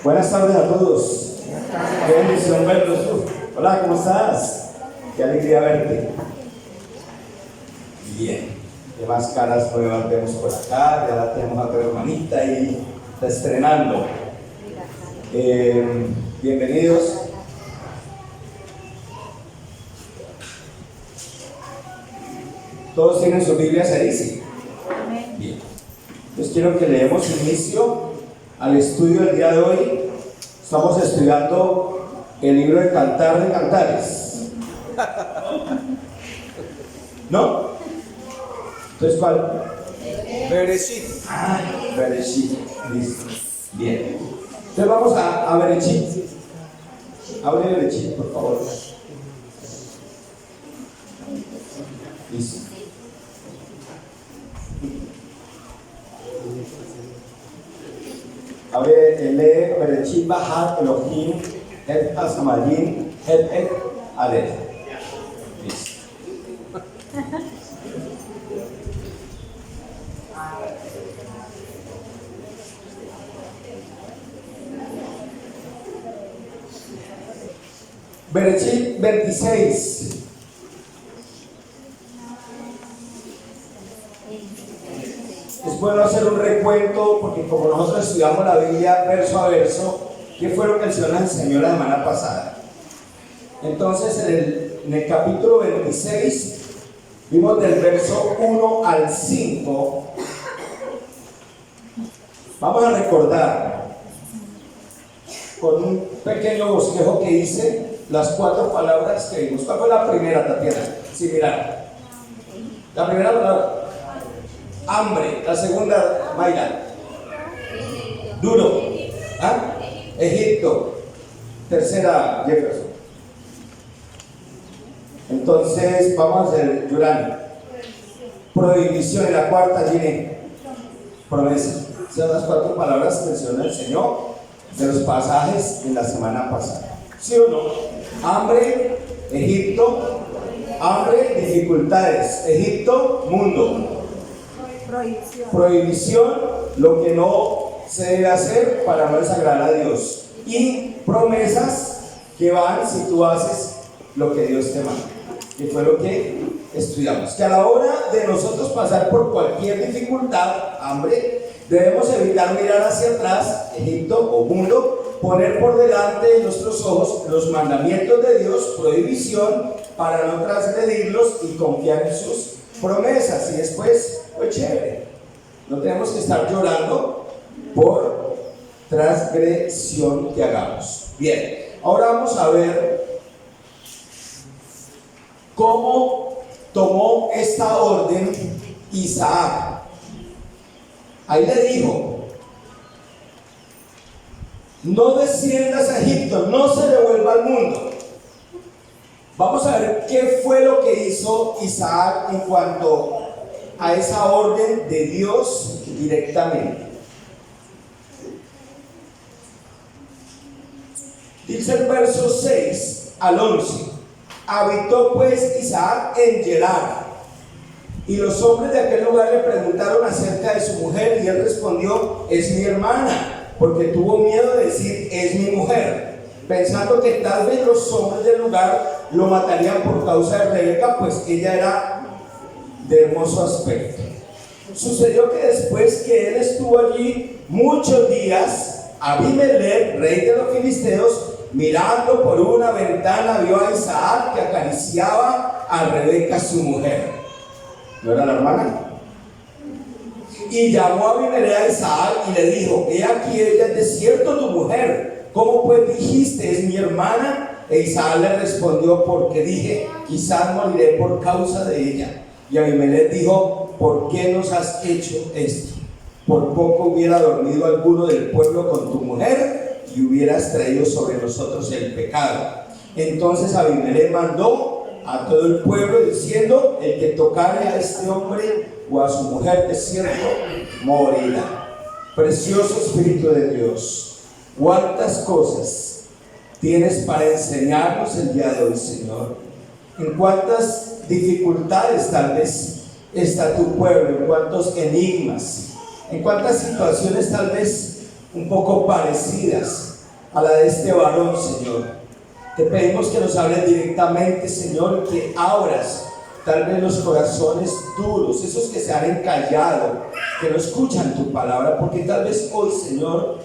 Buenas tardes a todos. Qué bendición verlos. Hola, ¿cómo estás? Qué alegría verte. Bien. ¿Qué más caras nuevas vemos por acá? Ya la tenemos a tu hermanita y está estrenando. Bienvenidos. ¿Todos tienen sus Biblias ahí? Sí. Bien. Entonces quiero que leemos inicio al estudio del día de hoy. Estamos estudiando el libro de Cantar de Cantares. ¿No? Entonces, ¿cuál? Bereshit. Bereshit. Listo. Bien. Entonces vamos a Bereshit. Abre Bereshit, por favor. Listo. Abre, lee Bereshit Bahat Elohim Et Hasamayim Et Adel. Listo. Bereshit 26. Es bueno hacer un recuento porque como nosotros estudiamos la Biblia verso a verso, ¿qué fue lo que el Señor nos enseñó la semana pasada? Entonces en el capítulo 26 vimos del verso 1 al 5. Vamos a recordar con un pequeño bosquejo que hice las 4 palabras que vimos. ¿Cuál fue la primera, Tatiana? Sí, mirad. La primera palabra, hambre. La segunda, Mayra, duro. Egipto. Tercera, Jefferson. Entonces vamos a hacer Yurani. Prohibición. En la cuarta, Gine. Promesa. Son las 4 palabras que el Señor nos enseñó de los pasajes en la semana pasada. ¿Sí o no? Hambre, Egipto. Hambre, dificultades. Egipto, mundo. Prohibición, lo que no se debe hacer para no desagradar a Dios. Y promesas que van si tú haces lo que Dios te manda. Que fue lo que estudiamos. Que a la hora de nosotros pasar por cualquier dificultad, hambre, debemos evitar mirar hacia atrás, Egipto o mundo, poner por delante de nuestros ojos los mandamientos de Dios, prohibición, para no transgredirlos y confiar en sus promesas. Y después, pues chévere, no tenemos que estar llorando por transgresión que hagamos. Bien, ahora vamos a ver cómo tomó esta orden Isaac. Ahí le dijo: no desciendas a Egipto, no se devuelva al mundo. Vamos a ver qué fue lo que hizo Isaac en cuanto a esa orden de Dios directamente. Dice el verso 6 al 11: habitó pues Isaac en Gerar, y los hombres de aquel lugar le preguntaron acerca de su mujer, y él respondió: es mi hermana, porque tuvo miedo de decir es mi mujer, pensando que tal vez los hombres del lugar lo matarían por causa de Rebeca, pues ella era de hermoso aspecto. Sucedió que después que él estuvo allí muchos días, Abimelech, rey de los filisteos, mirando por una ventana, vio a Isaac que acariciaba a Rebeca su mujer. ¿No era la hermana? Y llamó a Abimelech a Isaac y le dijo: he aquí, ella es de cierto tu mujer. ¿Cómo pues dijiste es mi hermana? E Isaac le respondió: porque dije, quizás moriré por causa de ella. Y Abimelech dijo: ¿por qué nos has hecho esto? Por poco hubiera dormido alguno del pueblo con tu mujer y hubieras traído sobre nosotros el pecado. Entonces Abimelech mandó a todo el pueblo diciendo: el que tocare a este hombre o a su mujer de cierto morirá. Precioso Espíritu de Dios, cuántas cosas tienes para enseñarnos el día de hoy, Señor. En cuántas dificultades tal vez está tu pueblo, en cuántos enigmas, en cuántas situaciones tal vez un poco parecidas a la de este varón, Señor. Te pedimos que nos hables directamente, Señor, que abras tal vez los corazones duros, esos que se han encallado, que no escuchan tu palabra, porque tal vez hoy, Señor,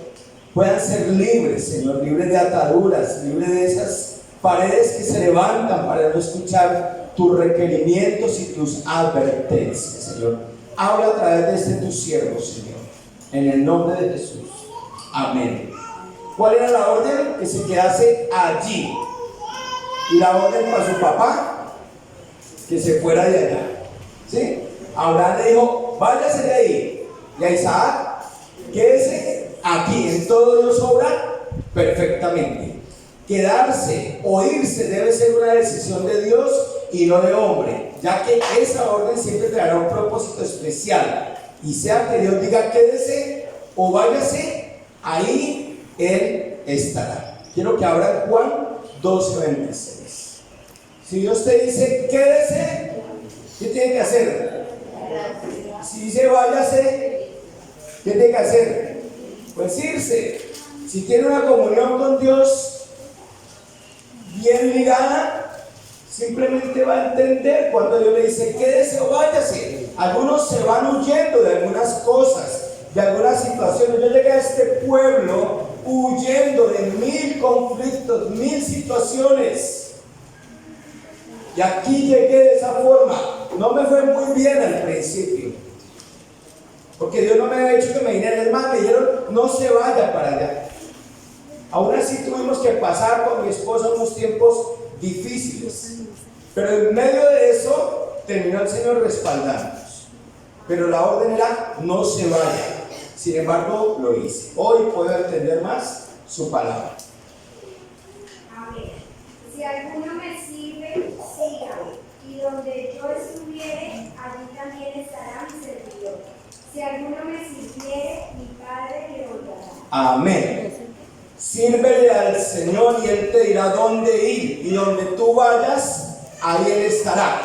puedan ser libres, Señor, libres de ataduras, libres de esas paredes que se levantan para no escuchar tus requerimientos y tus advertencias, Señor. Habla a través de este tu siervo, Señor, en el nombre de Jesús. Amén. ¿Cuál era la orden? Que se quedase allí. Y la orden para su papá, que se fuera de allá. ¿Sí? Abraham le dijo, váyase de ahí. Y a Isaac, quédese aquí. En todo Dios obra perfectamente. Quedarse o irse debe ser una decisión de Dios y no de hombre, ya que esa orden siempre traerá un propósito especial. Y sea que Dios diga quédese o váyase, ahí Él estará. Quiero que abran Juan 12:26. Si Dios te dice quédese, ¿qué tiene que hacer? Si dice váyase, ¿qué tiene que hacer? Pues irse. Si tiene una comunión con Dios bien ligada, simplemente va a entender cuando Dios le dice quédese o váyase. Algunos se van huyendo de algunas cosas, de algunas situaciones. Yo llegué a este pueblo huyendo de 1000 conflictos, 1000 situaciones. Y aquí llegué de esa forma. No me fue muy bien al principio, porque Dios no me había dicho que me viniera. Es más, me dijeron no se vaya para allá. Aún así tuvimos que pasar con mi esposa unos tiempos difíciles, pero en medio de eso terminó el Señor respaldándonos. Pero la orden era no se vaya. Sin embargo lo hice. Hoy puedo entender más su palabra. Amén. Si alguno me sirve, sígame, y donde yo estuviere, allí también estará mi servidor. Si alguno me sirviere, mi Padre le honrará. Amén. Sírvele al Señor y Él te dirá dónde ir, y donde tú vayas, ahí Él estará.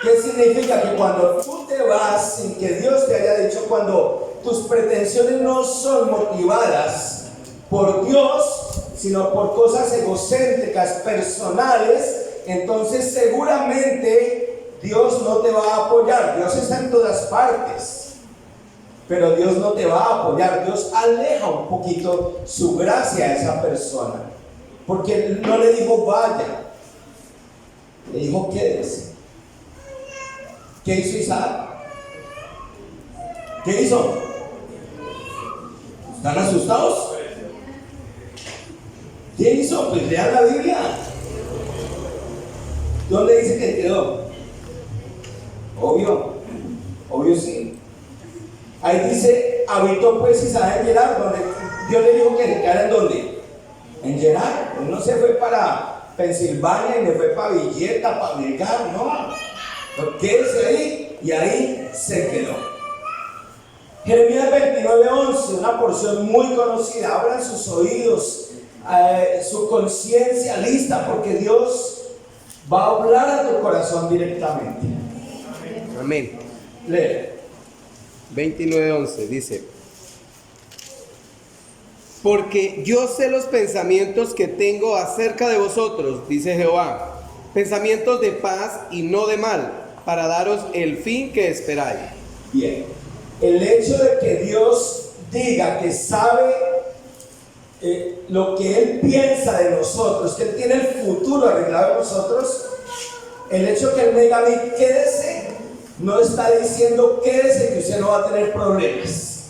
¿Qué significa? Que cuando tú te vas sin que Dios te haya dicho, cuando tus pretensiones no son motivadas por Dios, sino por cosas egocéntricas, personales, entonces seguramente Dios no te va a apoyar. Dios está en todas partes, pero Dios no te va a apoyar. Dios aleja un poquito su gracia a esa persona, porque Él no le dijo vaya, le dijo quédese. ¿Qué hizo Isaac? ¿Qué hizo? ¿Están asustados? ¿Qué hizo? Pues lean la Biblia. ¿Dónde dice que quedó? Obvio sí. Ahí dice, habitó pues Isaac en Gerar, donde Dios le dijo que se quedara en ¿dónde? En Gerar. Él no se fue para Pensilvania, ni fue para Villeta, para Melgar, no. Pero quédese ahí, y ahí se quedó. Jeremías 29:11, una porción muy conocida. Abran sus oídos, su conciencia lista, porque Dios va a hablar a tu corazón directamente. Amén. Lee. 29:11 dice: porque yo sé los pensamientos que tengo acerca de vosotros, dice Jehová, pensamientos de paz y no de mal, para daros el fin que esperáis. Bien, el hecho de que Dios diga que sabe lo que Él piensa de nosotros, que Él tiene el futuro arreglado de nosotros, el hecho que Él me diga a mí quédese, no está diciendo quédese que usted no va a tener problemas.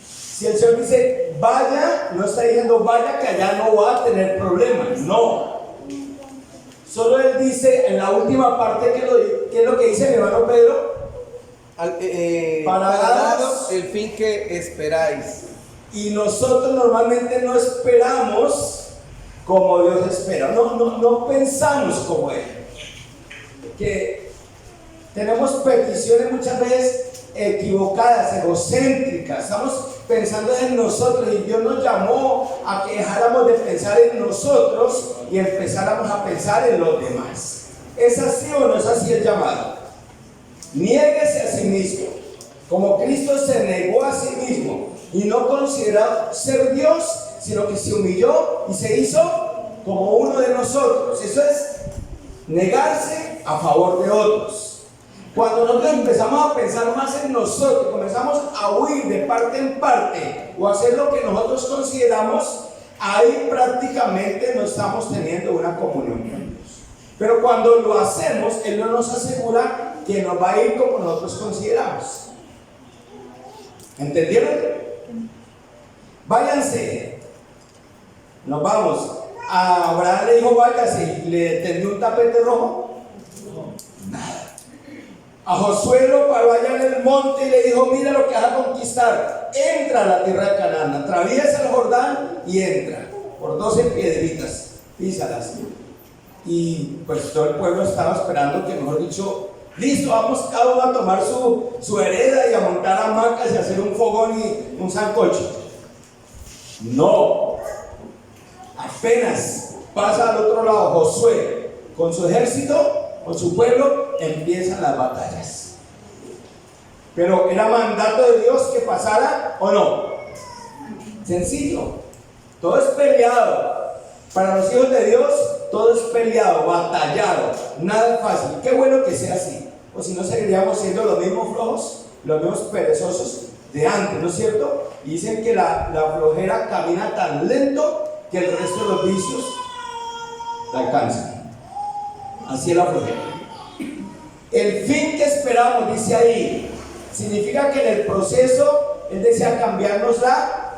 Si el Señor dice vaya, no está diciendo vaya que allá no va a tener problemas, no. Solo Él dice en la última parte, ¿qué es lo que dice mi hermano Pedro? Para daros el fin que esperáis. Y nosotros normalmente no esperamos como Dios espera, no pensamos como Él. Que tenemos peticiones muchas veces equivocadas, egocéntricas. Estamos pensando en nosotros, y Dios nos llamó a que dejáramos de pensar en nosotros y empezáramos a pensar en los demás. ¿Es así o no es así el llamado? Niéguese a sí mismo, como Cristo se negó a sí mismo y no consideró ser Dios, sino que se humilló y se hizo como uno de nosotros. Eso es negarse a favor de otros. Cuando nosotros empezamos a pensar más en nosotros, comenzamos a huir de parte en parte o hacer lo que nosotros consideramos, ahí prácticamente no estamos teniendo una comunión con Dios. Pero cuando lo hacemos, Él no nos asegura que nos va a ir como nosotros consideramos. ¿Entendieron? Váyanse. Nos vamos. A Abraham le dijo váyase, ¿le tendió un tapete rojo? Nada. A Josué lo paró allá en el monte y le dijo, mira lo que vas a conquistar. Entra a la tierra de Canaán, atraviesa el Jordán y entra. Por 12 piedritas, písalas. Y pues todo el pueblo estaba esperando que, mejor dicho, listo, vamos cada uno a tomar su hereda y a montar hamacas y a hacer un fogón y un sancocho. No. Apenas pasa al otro lado Josué con su ejército, con su pueblo, empiezan las batallas. Pero era mandato de Dios que pasara o no. Sencillo. Todo es peleado. Para los hijos de Dios, todo es peleado, batallado. Nada es fácil. Qué bueno que sea así. O si no, seguiríamos siendo los mismos flojos, los mismos perezosos de antes, ¿no es cierto? Y dicen que la flojera camina tan lento que el resto de los vicios la alcanzan. Así es la flojera. El fin que esperamos, dice ahí, significa que en el proceso Él desea cambiarnos la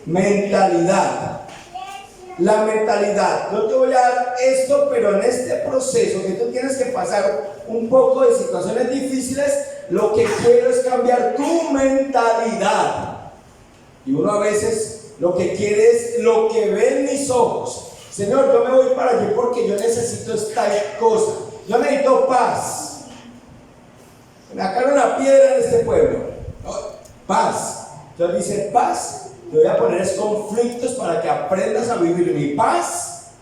mentalidad. La mentalidad. No te voy a dar esto, pero en este proceso que tú tienes que pasar un poco de situaciones difíciles, lo que quiero es cambiar tu mentalidad. Y uno a veces lo que quiere es lo que ven mis ojos. Señor, yo me voy para allí porque yo necesito esta cosa. Yo necesito paz. Me sacaron una piedra en este pueblo. Paz. Entonces dice paz. Te voy a poner conflictos para que aprendas a vivir mi paz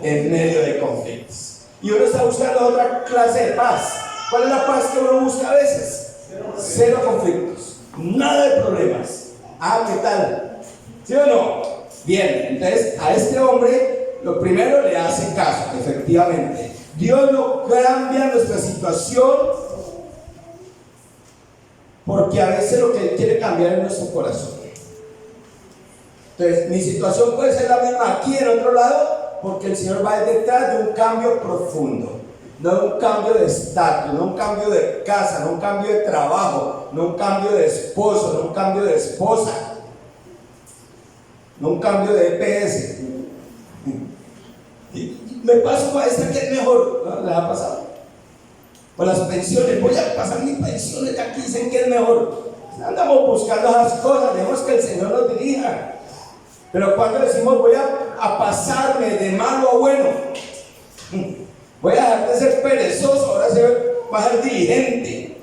en medio de conflictos. Y uno está buscando otra clase de paz. ¿Cuál es la paz que uno busca a veces? Cero conflictos. Nada de problemas. Ah, ¿qué tal? ¿Sí o no? Bien, entonces a este hombre lo primero le hace caso, efectivamente. Dios no cambia nuestra situación porque a veces lo que Él quiere cambiar es nuestro corazón. Entonces mi situación puede ser la misma aquí en otro lado porque el Señor va detrás de un cambio profundo. No un cambio de estatus, no un cambio de casa, no un cambio de trabajo, no un cambio de esposo, no un cambio de esposa. No un cambio de EPS. Me paso para esta que es mejor. ¿No? ¿Les ha pasado? Por las pensiones. Voy a pasar mis pensiones. Aquí dicen que es mejor. Andamos buscando esas cosas. Dejemos que el Señor nos dirija. Pero cuando decimos voy a pasarme de malo a bueno, voy a dejar de ser perezoso, ahora voy a ser diligente.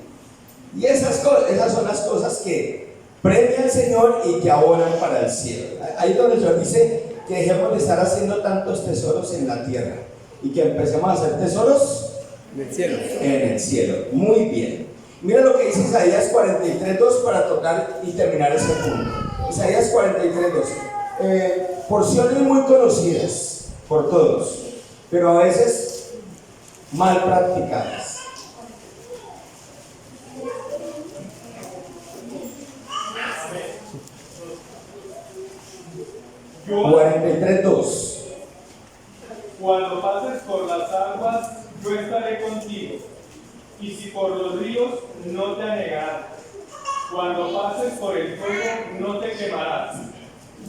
Y esas son las cosas que premia al Señor y que abonan para el cielo. Ahí es donde el Señor dice que dejemos de estar haciendo tantos tesoros en la tierra y que empecemos a hacer tesoros en el cielo. En el cielo. Muy bien. Mira lo que dice Isaías 43:2 para tocar y terminar ese punto. Isaías 43:2. Porciones muy conocidas por todos, pero a veces mal practicadas. Yo, 43:2. Cuando pases por las aguas, yo estaré contigo, y si por los ríos, no te anegarán. Cuando pases por el fuego, no te quemarás,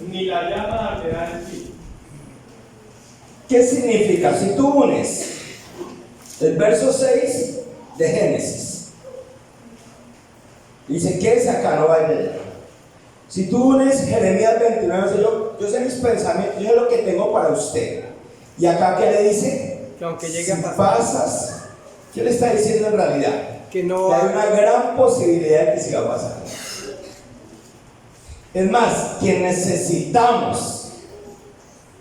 ni la llama arderá en ti. ¿Qué significa? Si tú unes el verso 6 de Génesis, dice que es acá, no va a ir. Si tú unes Jeremías 29, yo sé mis pensamientos, yo sé lo que tengo para usted. Y acá, ¿qué le dice? Que aunque llegue Si a pasar, pasas, ¿qué le está diciendo en realidad? que no Que hay una gran posibilidad de que se va a pasar. Es más, que necesitamos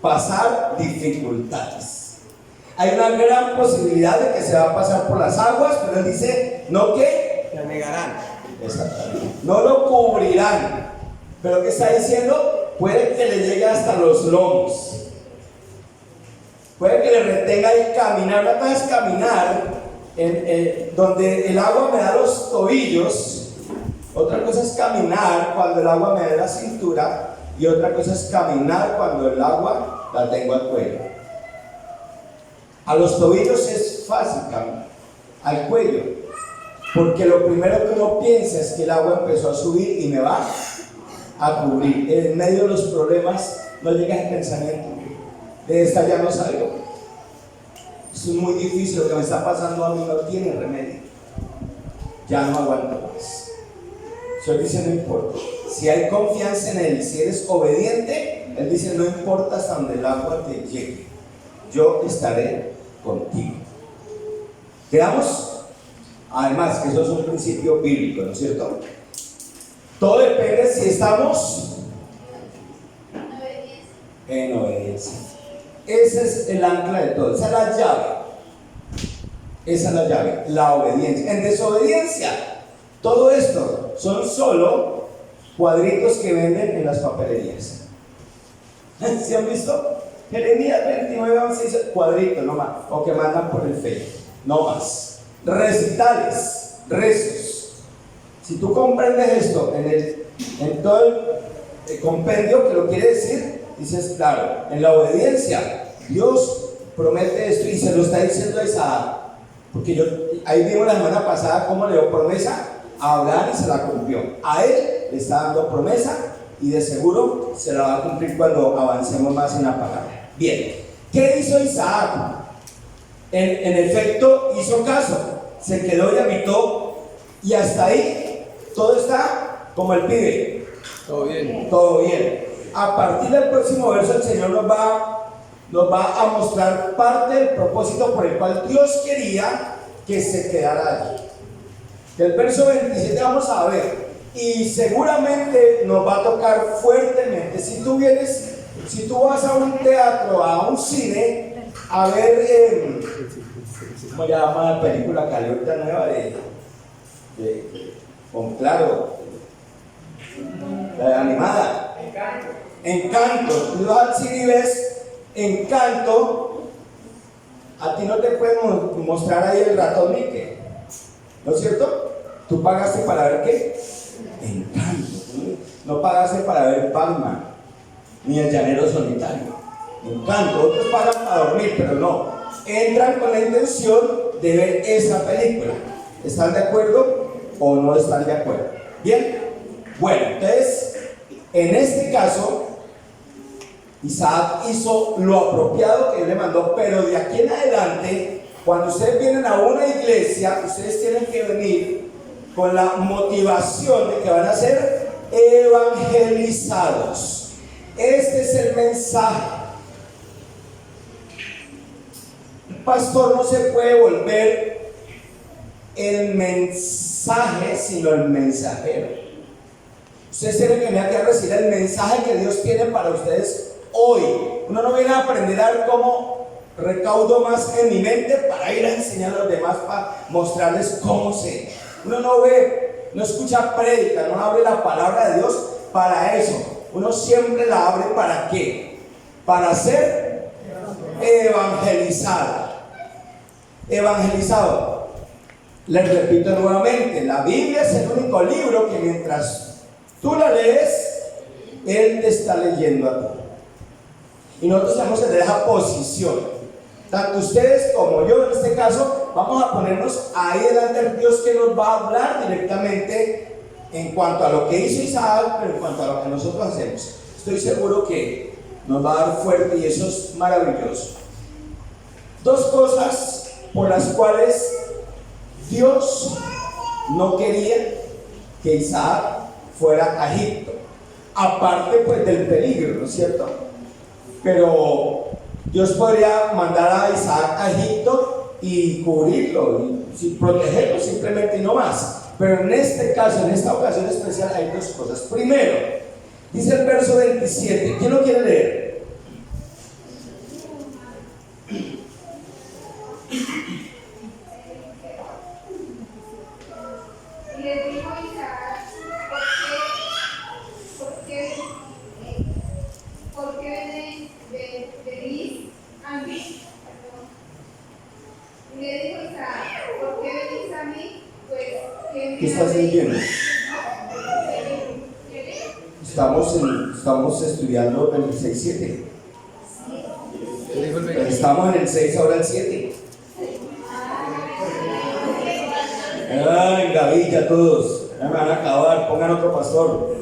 pasar dificultades. Hay una gran posibilidad de que se va a pasar por las aguas, pero él dice, ¿no qué? te anegarán. Exactamente. No lo cubrirán. Pero ¿qué está diciendo? Puede que le llegue hasta los lomos. Puede que le retenga el caminar. Una cosa es caminar donde el agua me da los tobillos. Otra cosa es caminar cuando el agua me da la cintura. Y otra cosa es caminar cuando el agua la tengo al cuello. A los tobillos es fácil caminar. Al cuello. Porque lo primero que uno piensa es que el agua empezó a subir y me va a cubrir. En medio de los problemas no llega el pensamiento de esta ya no salgo. Esto es muy difícil, lo que me está pasando a mí no tiene remedio. Ya no aguanto más. Él dice no importa. Si hay confianza en Él, si eres obediente, Él dice no importa hasta donde el agua te llegue, yo estaré contigo. ¿Quedamos? Además, que eso es un principio bíblico, ¿no es cierto? Todo depende si estamos en obediencia. Ese es el ancla de todo, esa es la llave. Esa es la llave, la obediencia. En desobediencia, todo esto son solo cuadritos que venden en las papelerías. ¿Sí han visto? Jeremías 29:11 dice cuadrito, no más, o que mandan por el Facebook, no más. Recitales, rezos. Si tú comprendes esto en todo el compendio que lo quiere decir, dices, claro, en la obediencia, Dios promete esto y se lo está diciendo a Isaac. Porque ahí vimos la semana pasada cómo le dio promesa a Abraham y se la cumplió. A él le está dando promesa y de seguro se la va a cumplir cuando avancemos más en la palabra. Bien, ¿qué hizo Isaac? En efecto, hizo caso, se quedó y habitó, y hasta ahí todo está como el pibe. Todo bien. Todo bien. A partir del próximo verso, el Señor nos va a mostrar parte del propósito por el cual Dios quería que se quedara allí. Del verso 27 vamos a ver, y seguramente nos va a tocar fuertemente. Si tú vas a un teatro, a un cine, a ver, ¿cómo se llama la película que salió ahorita nueva con Claro? La animada. Encanto. Tú vas al cine y ves Encanto, a ti no te pueden mostrar ahí el ratón Mickey, ¿no es cierto? Tú pagaste para ver ¿qué? Encanto. No pagaste para ver Pac-Man ni el llanero solitario. Encanto. Otros pagan para dormir, pero no. Entran con la intención de ver esa película. ¿Están de acuerdo o no están de acuerdo? Bien. Bueno, entonces, en este caso, Isaac hizo lo apropiado que Dios le mandó, pero de aquí en adelante, cuando ustedes vienen a una iglesia, ustedes tienen que venir con la motivación de que van a ser evangelizados. Este es el mensaje. El pastor no se puede volver el mensaje, sino el mensajero. Ustedes tienen que venir aquí a recibir el mensaje que Dios tiene para ustedes hoy. Uno no viene a aprender a ver cómo recaudo más en mi mente para ir a enseñar a los demás, para mostrarles cómo sé. Uno no ve, no escucha prédica, no abre la palabra de Dios para eso. Uno siempre la abre ¿para qué? Para ser evangelizado. Evangelizado. Les repito nuevamente, la Biblia es el único libro que mientras tú la lees, Él te está leyendo a ti. Y nosotros tenemos que tener esa posición. Tanto ustedes como yo, en este caso, vamos a ponernos ahí delante de Dios que nos va a hablar directamente en cuanto a lo que hizo Isaac, pero en cuanto a lo que nosotros hacemos. Estoy seguro que nos va a dar fuerte y eso es maravilloso. Dos cosas por las cuales Dios no quería que Isaac fuera a Egipto, aparte pues del peligro, ¿no es cierto? Pero Dios podría mandar a Isaac a Egipto y cubrirlo y protegerlo simplemente y no más. Pero en este caso, en esta ocasión especial, hay dos cosas. Primero, dice el verso 27, ¿quién lo quiere leer? Y le dijo Isaac, ¿por qué ¿Qué estás leyendo? Estamos estudiando 26:7. Estamos en el 6, ahora el 7. Ay, gavilla todos. Ya me van a acabar, pongan otro pastor.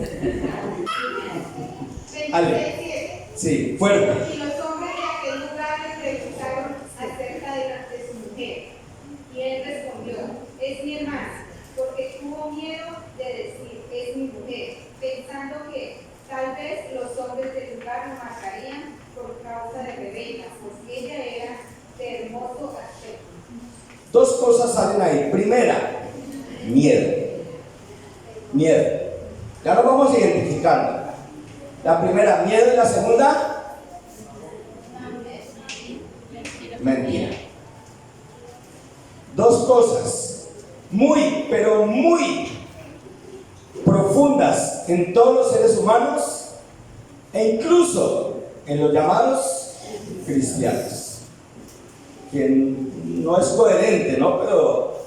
Ale. Sí, fuerte. Y los hombres de aquel lugar le preguntaron acerca de su mujer. Y él respondió, es mi hermana, porque tuvo miedo de decir, es mi mujer, pensando que tal vez los hombres del lugar lo matarían por causa de Rebeca, pues ella era de hermoso aspecto. Dos cosas salen ahí. Primera, miedo. Miedo. Ya nos vamos identificando. La primera, miedo, y la segunda, mentira. Dos cosas muy, pero muy profundas en todos los seres humanos e incluso en los llamados cristianos, que no es coherente, ¿no? Pero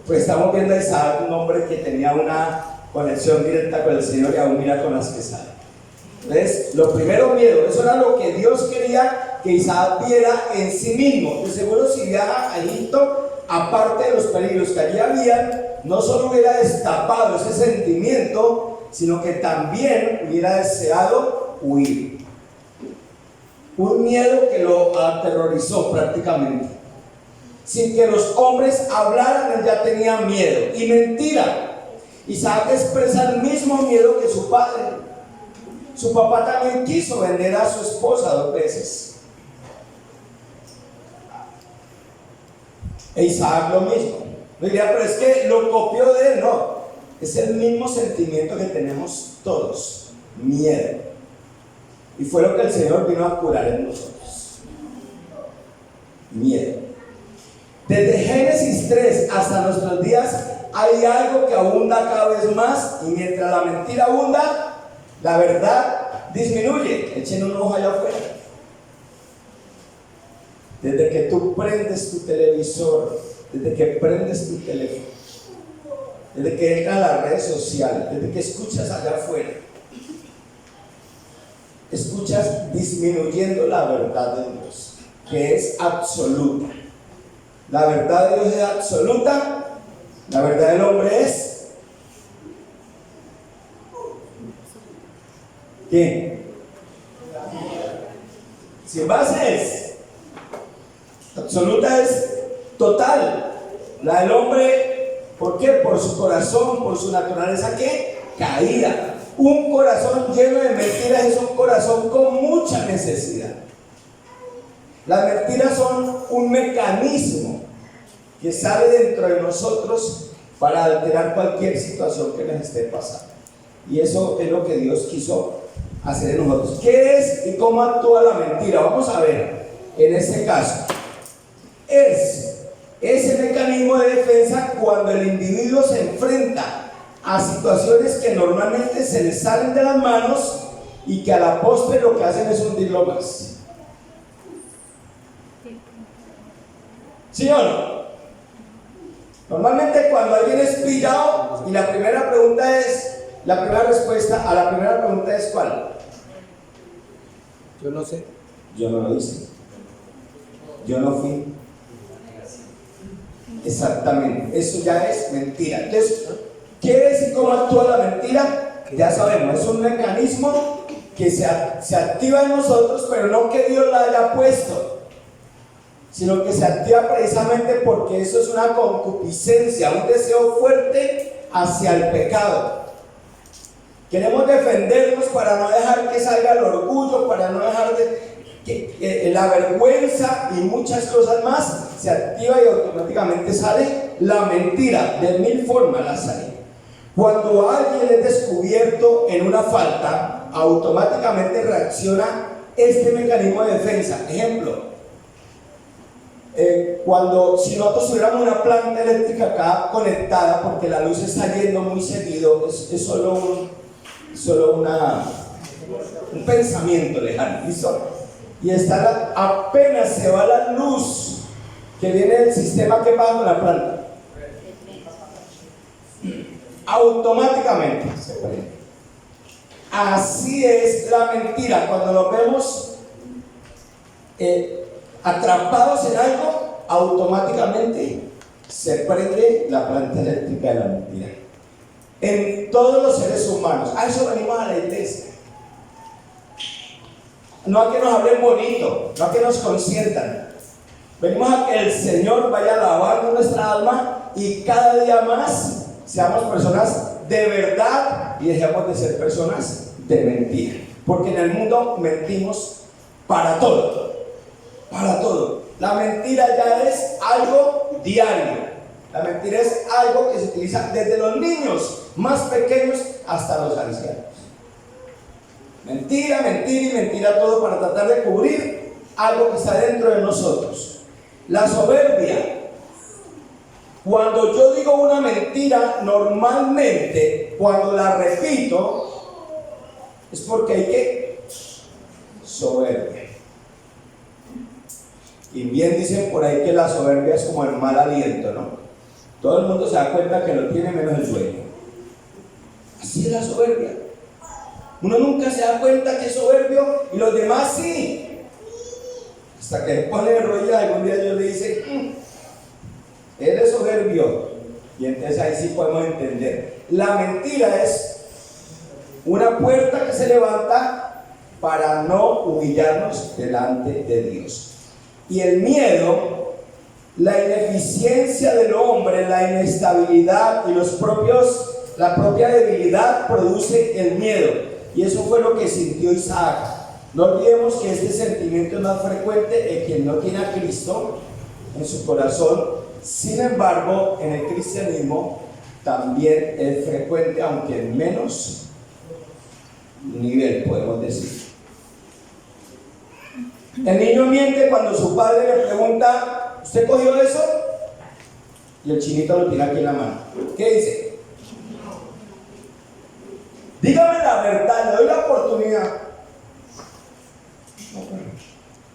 pues estamos viendo a Isaac, un hombre que tenía una conexión directa con el Señor, y aún mira con las que sale. Entonces, lo primero, miedo. Eso era lo que Dios quería que Isaac viera en sí mismo. De seguro, si viaja a Egipto, aparte de los peligros que allí habían, no solo hubiera destapado ese sentimiento, sino que también hubiera deseado huir. Un miedo que lo aterrorizó prácticamente. Sin que los hombres hablaran, él ya tenía miedo. Y mentira, Isaac expresa el mismo miedo que su padre. Su papá también quiso vender a su esposa 2 veces. E Isaac lo mismo. No diría, pero es que lo copió de él. No, es el mismo sentimiento que tenemos todos: miedo. Y fue lo que el Señor vino a curar en nosotros: miedo. Desde Génesis 3 hasta nuestros días hay algo que abunda cada vez más, y mientras la mentira abunda, la verdad disminuye. Echen un ojo allá afuera. Desde que tú prendes tu televisor, desde que prendes tu teléfono, desde que entras a las redes sociales, desde que escuchas allá afuera, escuchas disminuyendo la verdad de Dios, que es absoluta. La verdad de Dios es absoluta, la verdad del hombre es ¿qué? Sin bases. Absoluta es total. La del hombre, ¿por qué? Por su corazón, por su naturaleza, ¿qué? Caída. Un corazón lleno de mentiras es un corazón con mucha necesidad. Las mentiras son un mecanismo que sale dentro de nosotros para alterar cualquier situación que nos esté pasando. Y eso es lo que Dios quiso hacer en nosotros. ¿Qué es y cómo actúa la mentira? Vamos a ver. En este caso, es ese mecanismo de defensa cuando el individuo se enfrenta a situaciones que normalmente se le salen de las manos y que a la postre lo que hacen es hundirlo más. ¿Sí o no? Normalmente cuando alguien es pillado y la primera respuesta a la primera pregunta es ¿cuál? Yo no sé. Yo no lo hice. Yo no fui. Exactamente. Eso ya es mentira. Entonces, ¿qué es y cómo actúa la mentira? Ya sabemos, es un mecanismo que se activa en nosotros, pero no que Dios la haya puesto, sino que se activa precisamente porque eso es una concupiscencia, un deseo fuerte hacia el pecado. Queremos defendernos para no dejar que salga el orgullo, para no dejar que la vergüenza y muchas cosas más. Se activa y automáticamente sale la mentira. De 1000 formas la sale. Cuando alguien es descubierto en una falta, automáticamente reacciona este mecanismo de defensa. Ejemplo, si nosotros tuviéramos una planta eléctrica acá conectada, porque la luz está yendo muy seguido, es solo un pensamiento lejano, ¿listo? Y apenas se va la luz que viene del sistema, que pasa con la planta. automáticamente se prende. Así es la mentira. Cuando nos vemos atrapados en algo, automáticamente se prende la planta eléctrica de la mentira. En todos los seres humanos. A eso venimos a la iglesia. No a que nos hablen bonito, no a que nos consientan. Venimos a que el Señor vaya lavando nuestra alma y cada día más seamos personas de verdad y dejemos de ser personas de mentira. Porque en el mundo mentimos para todo. Para todo. La mentira ya es algo diario. La mentira es algo que se utiliza desde los niños más pequeños hasta los ancianos. Mentira, mentira y mentira todo para tratar de cubrir algo que está dentro de nosotros. La soberbia. Cuando yo digo una mentira, normalmente, cuando la repito, es porque hay que soberbia. Y bien dicen por ahí que la soberbia es como el mal aliento, ¿no? Todo el mundo se da cuenta que lo tiene menos el dueño. Así es la soberbia. Uno nunca se da cuenta que es soberbio y los demás sí. Hasta que pone el rollo y algún día yo le dice, eres soberbio. Y entonces ahí sí podemos entender. La mentira es una puerta que se levanta para no humillarnos delante de Dios. Y el miedo, la ineficiencia del hombre, la inestabilidad y la propia debilidad produce el miedo. Y eso fue lo que sintió Isaac. No olvidemos que este sentimiento es más frecuente en quien no tiene a Cristo en su corazón. Sin embargo, en el cristianismo también es frecuente, aunque en menos nivel, podemos decir. El niño miente cuando su padre le pregunta, ¿usted cogió eso? Y el chinito lo tiene aquí en la mano. ¿Qué dice? Dígame la verdad, le doy la oportunidad.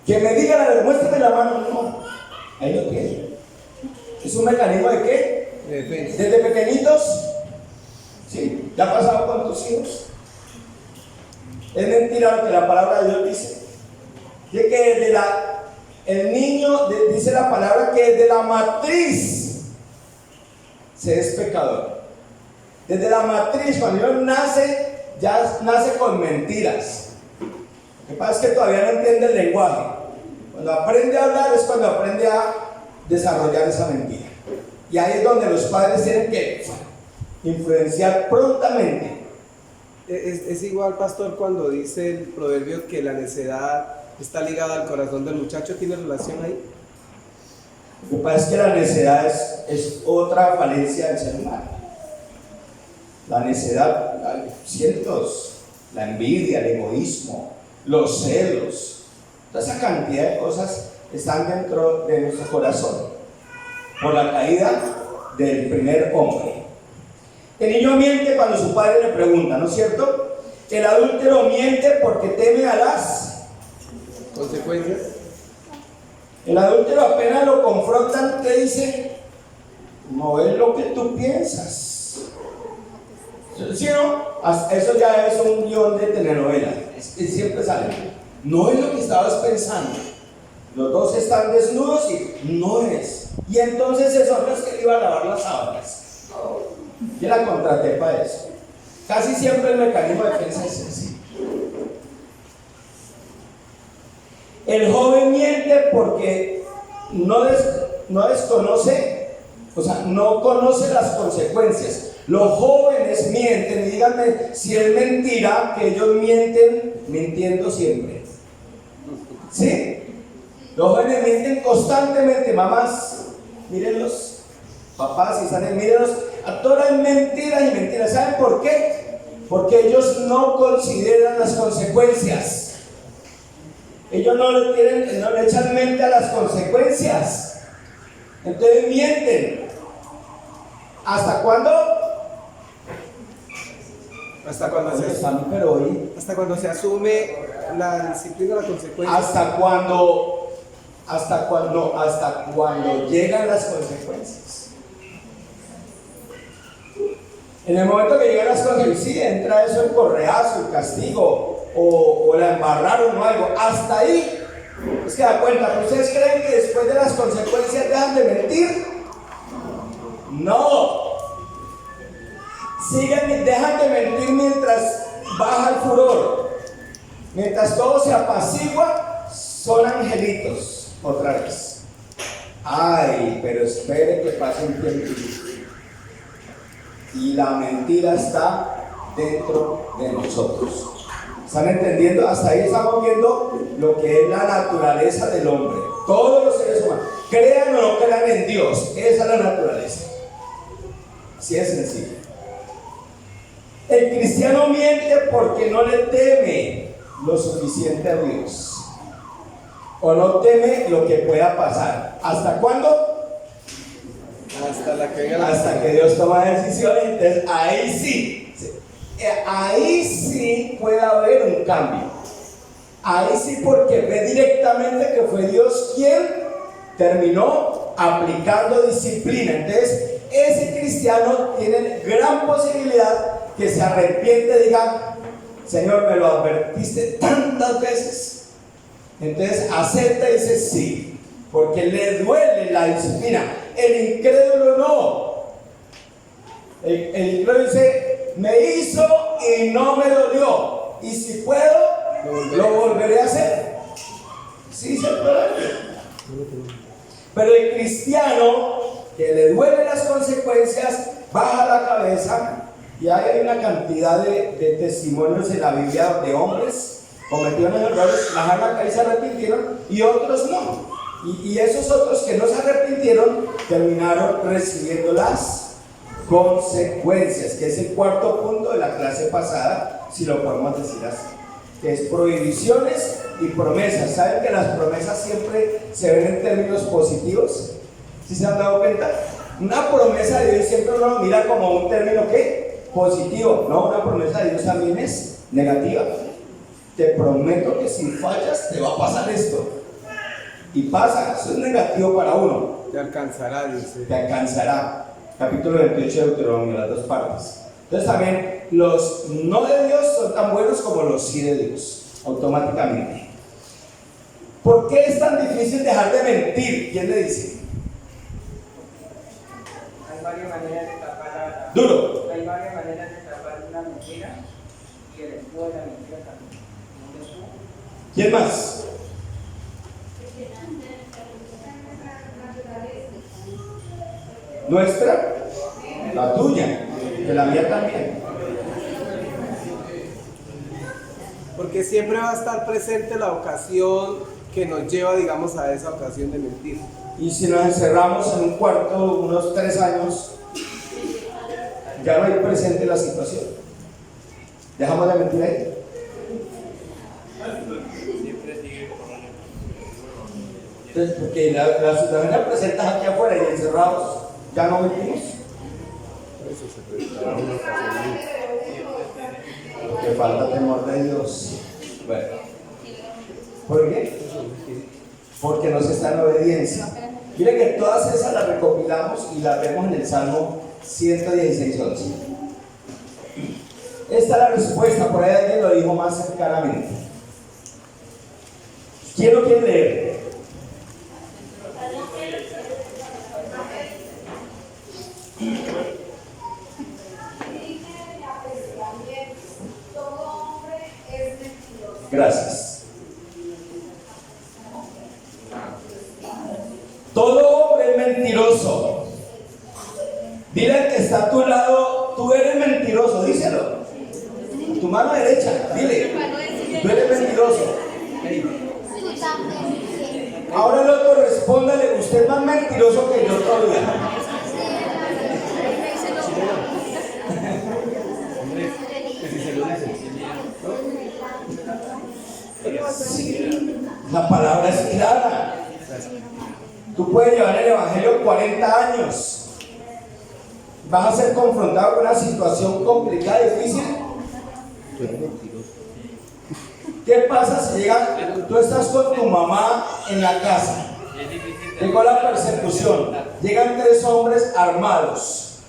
Que me diga la verdad, muéstrame la mano. No, ahí lo tiene. ¿Es un mecanismo de qué? Desde pequeñitos. ¿Sí? ¿Ya ha pasado con tus hijos? Es mentira lo que la palabra de Dios dice. Dice que el niño, dice la palabra, que desde la matriz se es pecador. Desde la matriz, cuando Dios nace, ya nace con mentiras. Lo que pasa es que todavía no entiende el lenguaje. Cuando aprende a hablar es cuando aprende a desarrollar esa mentira. Y ahí es donde los padres tienen que influenciar prontamente. Es igual, pastor, cuando dice el proverbio que la necedad está ligada al corazón del muchacho. ¿Tiene relación ahí? Lo que pasa es que la necedad es otra falencia del ser humano. La necedad, la envidia, el egoísmo, los celos, toda esa cantidad de cosas están dentro de nuestro corazón por la caída del primer hombre. El niño miente cuando su padre le pregunta, ¿no es cierto? El adúltero miente porque teme a las consecuencias. El adúltero apenas lo confrontan, te dice, no es lo que tú piensas. ¿Sí o no? Eso ya es un guión de telenovela. Siempre sale. No es lo que estabas pensando. Los dos están desnudos y no es. Y entonces esos son los que le iban a lavar las sábanas. Yo la contraté para eso. Casi siempre el mecanismo de defensa es así. El joven miente porque no desconoce, o sea, no conoce las consecuencias. Los jóvenes mienten, y díganme si es mentira que ellos mienten mintiendo siempre. ¿Sí? Los jóvenes mienten constantemente. Mamás, mírenlos. Papás, si salen, mírenlos. A todas mentiras y mentiras. ¿Saben por qué? Porque ellos no consideran las consecuencias. Ellos no le echan mente a las consecuencias. Entonces mienten. ¿Hasta cuándo? Hasta cuando se asume la disciplina, la consecuencia. Hasta cuando llegan las consecuencias. En el momento que llegan las cosas, y sí, entra eso, el correazo, el castigo, o la embarraron o algo. Hasta ahí, es que da cuenta. ¿Ustedes creen que después de las consecuencias dejan de mentir? No. Siguen, dejan de mentir mientras baja el furor. Mientras todo se apacigua, son angelitos otra vez. Ay, pero espere que pase un tiempo. Y la mentira está dentro de nosotros. ¿Están entendiendo? Hasta ahí estamos viendo lo que es la naturaleza del hombre. Todos los seres humanos, crean o no crean en Dios, esa es la naturaleza. Así es sencillo. El cristiano miente porque no le teme lo suficiente a Dios, o no teme lo que pueda pasar. ¿Hasta cuándo? Hasta que Dios toma decisiones. Entonces ahí sí puede haber un cambio. Ahí sí, porque ve directamente que fue Dios quien terminó aplicando disciplina. Entonces ese cristiano tiene gran posibilidad que se arrepiente y diga: Señor, me lo advertiste tantas veces. Entonces acepta y dice sí, porque le duele la disciplina. El incrédulo no. El incrédulo dice: me hizo y no me dolió, y si puedo lo volveré a hacer. Sí se puede. Pero el cristiano que le duelen las consecuencias baja la cabeza. Y hay una cantidad de testimonios en la Biblia de hombres cometieron errores, bajaron la cabeza y se arrepintieron, y otros no. Y esos otros que no se arrepintieron terminaron recibiendo las consecuencias, que es el cuarto punto de la clase pasada, si lo podemos decir así, que es prohibiciones y promesas. ¿Saben que las promesas siempre se ven en términos positivos? ¿Sí se han dado cuenta? Una promesa de Dios siempre uno lo mira como un término ¿qué? Positivo. No, una promesa de Dios también es negativa. Te prometo que si fallas te va a pasar esto. Y pasa, eso es negativo para uno. Te alcanzará, dice. Te alcanzará. Capítulo 28 de Deuteronomio, las dos partes. Entonces también los no de Dios son tan buenos como los sí de Dios, automáticamente. ¿Por qué es tan difícil dejar de mentir? ¿Quién le dice? Hay varias maneras de tapar Duro. Hay varias maneras de tapar una mentira, y el empleo de la mentira también. ¿Quién más? ¿Nuestra? La tuya, que la mía también. Porque siempre va a estar presente la ocasión que nos lleva, digamos, a esa ocasión de mentir. Y si nos encerramos en un cuarto unos 3 años, ya no hay presente la situación. Dejamos de mentir ahí. Entonces, porque la situación la presentas aquí afuera y encerrados, ya no mentimos. Porque falta temor de Dios. Bueno, ¿por qué? Porque no se está en obediencia. Miren que todas esas las recopilamos y las vemos en el Salmo 116:11. Esta es la respuesta, por ahí alguien lo dijo más cercanamente. ¿Quién lo quiere leer? Gracias. Todo hombre es mentiroso. Dile al que está a tu lado: tú eres mentiroso, díselo. Tu mano derecha, dile: tú eres mentiroso. Ahora el otro respóndale: usted es más mentiroso que yo todavía. Sí, la palabra es clara. Tú puedes llevar el evangelio 40 años, vas a ser confrontado con una situación complicada y difícil. ¿Qué pasa si tú estás con tu mamá en la casa? Llegó la persecución, llegan 3 hombres armados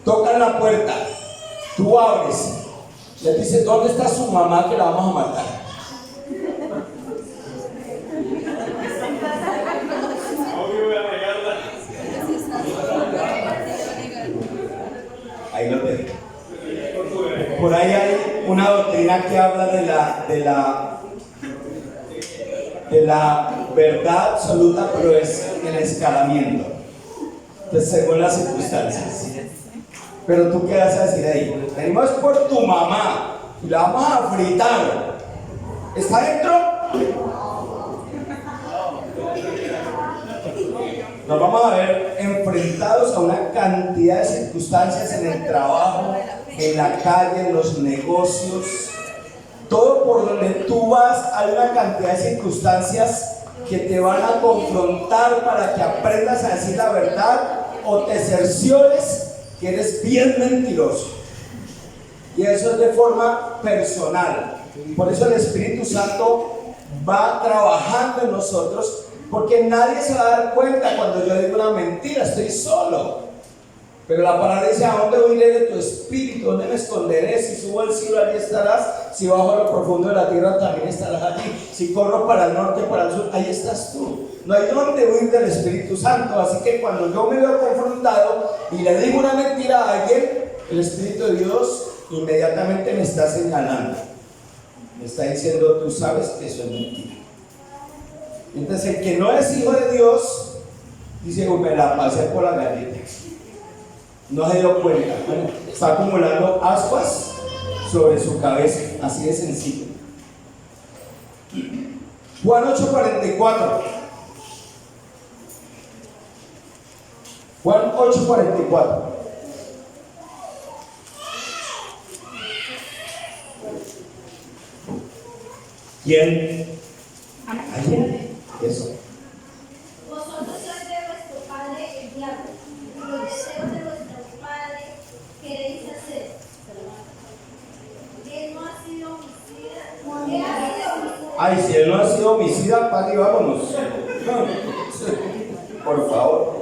tocan la puerta, tú abres, le dices, ¿dónde está su mamá que la vamos a matar? Obvio voy a negarla. Ahí lo dejo. Por ahí hay una doctrina que habla de la verdad absoluta, pero es el escalamiento. Entonces, según las circunstancias. Pero tú, ¿qué vas a decir ahí? Venimos por tu mamá y la vamos a fritar. ¿Está dentro? Nos vamos a ver enfrentados a una cantidad de circunstancias en el trabajo, en la calle, en los negocios. Todo por donde tú vas hay una cantidad de circunstancias que te van a confrontar para que aprendas a decir la verdad o te cerciores que eres bien mentiroso. Y eso es de forma personal. Por eso el Espíritu Santo va trabajando en nosotros, porque nadie se va a dar cuenta cuando yo digo una mentira, estoy solo. Pero la palabra dice, ¿a dónde huiré de tu espíritu? ¿Dónde me esconderé? Si subo al cielo, allí estarás. Si bajo a lo profundo de la tierra, también estarás allí. Si corro para el norte, para el sur, ahí estás tú. No hay dónde huir del Espíritu Santo. Así que cuando yo me veo confrontado y le digo una mentira a alguien, el Espíritu de Dios inmediatamente me está señalando. Me está diciendo, tú sabes que eso es mentira. Entonces el que no es hijo de Dios, dice, me la pasé por la galleta. No se dio cuenta. Bueno, está acumulando ascuas sobre su cabeza, así de sencillo. Juan 8:44. Juan 8:44. ¿Quién? ¿Alguien? Eso. Vosotros sois de vuestro padre el diablo, y los deseos de vuestro padre queréis hacer. Él no ha sido homicida. Ay, si él no ha sido homicida, Pati, vámonos. Por favor.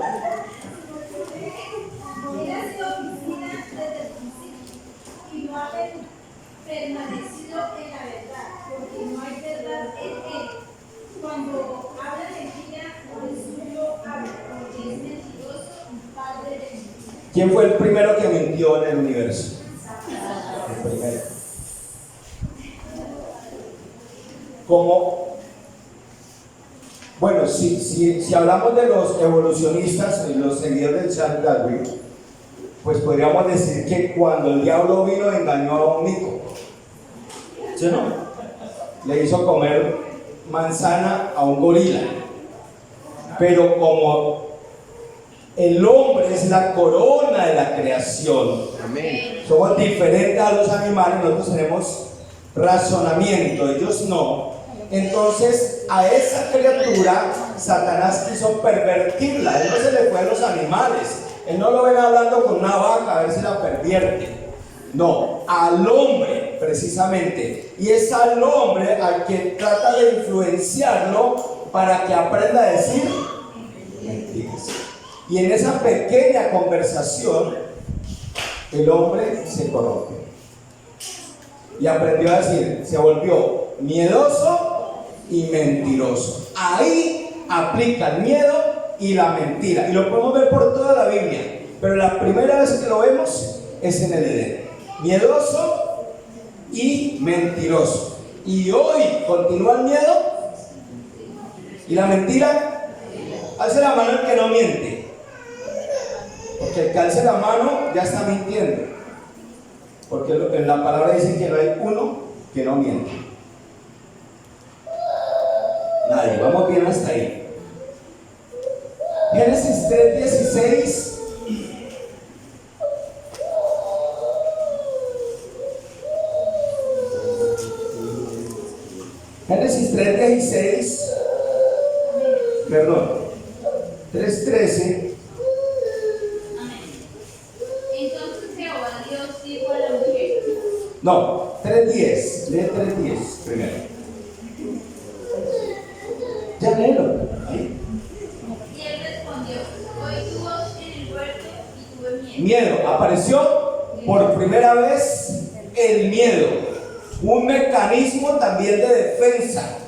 Él ha sido homicida desde el principio y no ha permanecido en la verdad, porque no hay verdad en él. Cuando habla mentira, no es suyo habla, porque es mentiroso y padre de mentira. ¿Quién fue el primero que mintió en el universo? El primero. Como, bueno, si hablamos de los evolucionistas y los seguidores de Charles Darwin, pues podríamos decir que cuando el diablo vino engañó a un mico. ¿Sí o no? Le hizo comer manzana a un gorila. Pero como el hombre es la corona de la creación, Amén. somos diferentes a los animales, nosotros tenemos razonamiento, ellos no. Entonces a esa criatura Satanás quiso pervertirla. Él no se le fue a los animales, él no lo ven hablando con una vaca a ver si la pervierte. No, al hombre precisamente. Y es al hombre al que trata de influenciarlo para que aprenda a decir mentiras. Y en esa pequeña conversación el hombre se corrompe y aprendió a decir, se volvió miedoso y mentiroso. Ahí aplica el miedo y la mentira, y lo podemos ver por toda la Biblia, pero la primera vez que lo vemos es en el Edén. Miedoso y mentiroso. Y hoy continúa el miedo y la mentira. Alce la mano el que no miente, porque el que alce la mano ya está mintiendo, porque en la palabra dice que no hay uno que no miente. Nadie. Vamos bien hasta ahí. Génesis 3:16. Génesis 3:16, perdón, 3:13. Entonces Jehová Dios dijo a la mujer. No, 3:10. Lee 3:10 primero. Ya léelo. Ahí. Y él respondió, oí tu voz en el huerto y tuve miedo. Miedo. Apareció por primera vez el miedo. Un mecanismo también de defensa.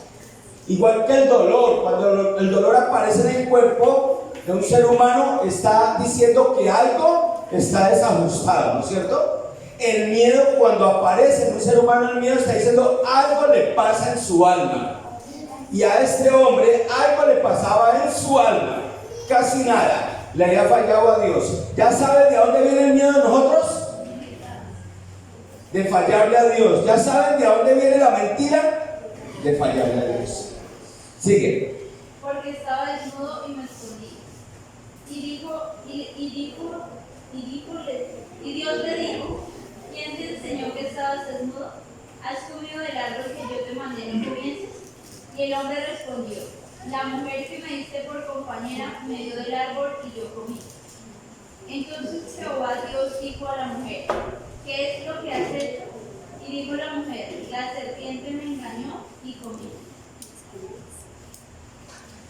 Igual que el dolor. Cuando el dolor aparece en el cuerpo de un ser humano, está diciendo que algo está desajustado, ¿no es cierto? El miedo, cuando aparece en un ser humano, el miedo está diciendo algo le pasa en su alma. Y a este hombre algo le pasaba en su alma. Casi nada. Le había fallado a Dios. ¿Ya sabes de dónde viene el miedo de nosotros? De fallarle a Dios. ¿Ya saben de dónde viene la mentira? De fallarle a Dios. Sigue. Porque estaba desnudo y me escondí. Y Dios le dijo: ¿Quién te enseñó que estabas desnudo? ¿Has comido del árbol que yo te mandé no comiences? Y el hombre respondió: La mujer que me diste por compañera me dio del árbol y yo comí. Entonces Jehová Dios dijo a la mujer: ¿Qué es lo que has hecho? Y dijo la mujer: La serpiente me engañó y comí.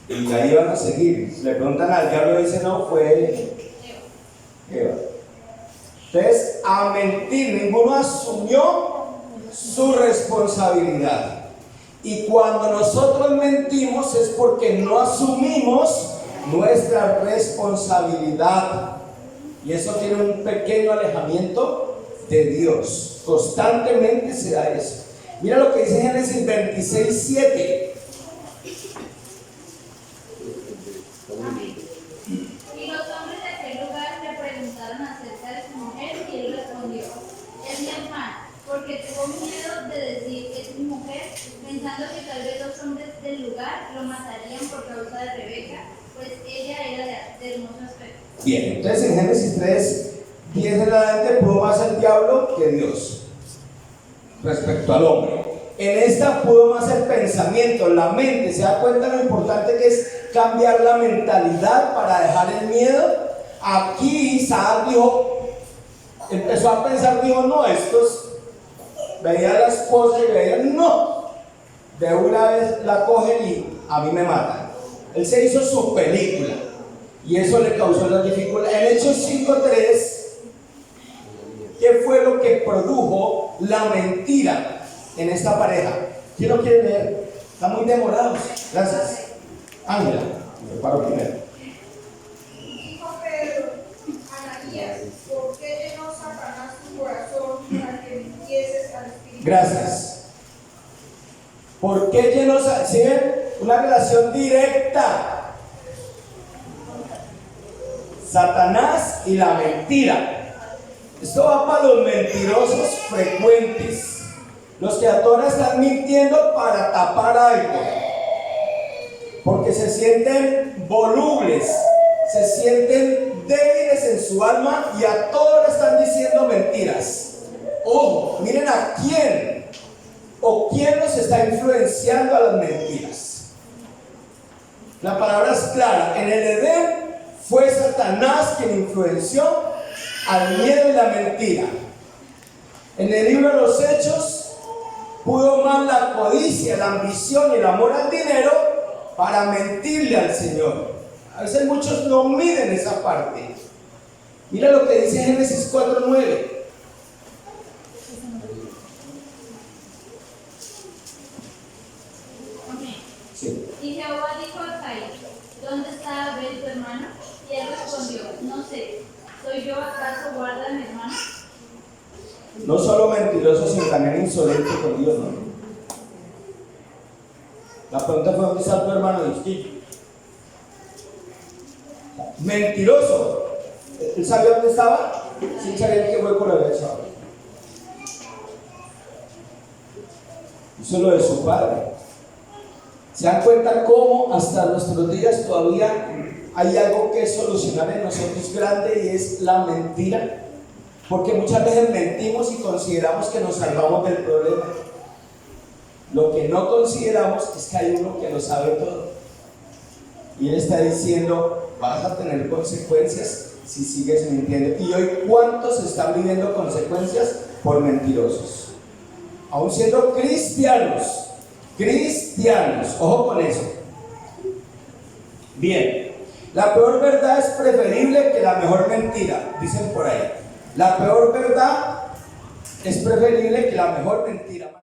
Y ahí van a seguir. Le preguntan al diablo y dice: no, fue Eva. Entonces, a mentir, ninguno asumió su responsabilidad. Y cuando nosotros mentimos es porque no asumimos nuestra responsabilidad. Y eso tiene un pequeño alejamiento de Dios. Constantemente se da eso. Mira lo que dice Génesis 26:7. Amén. Y los hombres de aquel lugar le preguntaron acerca de su mujer y él respondió: Es mi hermana, porque tuvo miedo de decir es mi mujer, pensando que tal vez los hombres del lugar lo matarían por causa de Rebeca, pues ella era de hermoso aspecto. Bien, entonces en Génesis 3:10 en adelante pudo más el diablo que Dios respecto al hombre. En esta pudo más el pensamiento, la mente. ¿Se da cuenta lo importante que es cambiar la mentalidad para dejar el miedo? Aquí Isaac empezó a pensar, dijo: no, estos, veía a la esposa y veía, no, de una vez la cogen y a mí me matan. Él se hizo su película y eso le causó la dificultad. En Hechos 5:3, ¿qué fue lo que produjo la mentira en esta pareja? ¿Quién lo quiere leer? Están muy demorados. Gracias. Ángela, me paro primero. Dijo Pedro: Ananías, ¿por qué llenó Satanás tu corazón para que mintieses al Espíritu? Gracias. ¿Por qué llenó? ¿Sí ven? Una relación directa. Satanás y la mentira. Esto va para los mentirosos frecuentes. Los que ahora están mintiendo para tapar algo. Porque se sienten volubles, se sienten débiles en su alma y a todos le están diciendo mentiras. Ojo, miren a quién o quién los está influenciando a las mentiras. La palabra es clara. En el Edén fue Satanás quien influenció al miedo y la mentira. En el libro de los Hechos pudo más la codicia, la ambición y el amor al dinero para mentirle al Señor. A veces muchos no miden esa parte. Mira lo que dice Génesis 4:9. Sí. Y Jehová dijo a Caín: ¿Dónde está Abel tu hermano? Y él respondió: No sé, ¿soy yo acaso guarda de mi hermano? No solo mentiroso, sino también insolente con Dios, ¿no? La pregunta fue: ¿dónde está tu hermano? Distinto. Mentiroso. ¿Él sabía dónde estaba? Sí, sabía qué hueco le había echado. Eso es lo de su padre. ¿Se dan cuenta cómo hasta nuestros días todavía hay algo que solucionar en nosotros grande, y es la mentira? Porque muchas veces mentimos y consideramos que nos salvamos del problema. Lo que no consideramos es que hay uno que lo sabe todo. Y él está diciendo: vas a tener consecuencias si sigues mintiendo. Y hoy, ¿cuántos están viviendo consecuencias por mentirosos? Aún siendo cristianos. Cristianos, ojo con eso. Bien, La peor verdad es preferible que la mejor mentira, dicen por ahí. La peor verdad es preferible que la mejor mentira.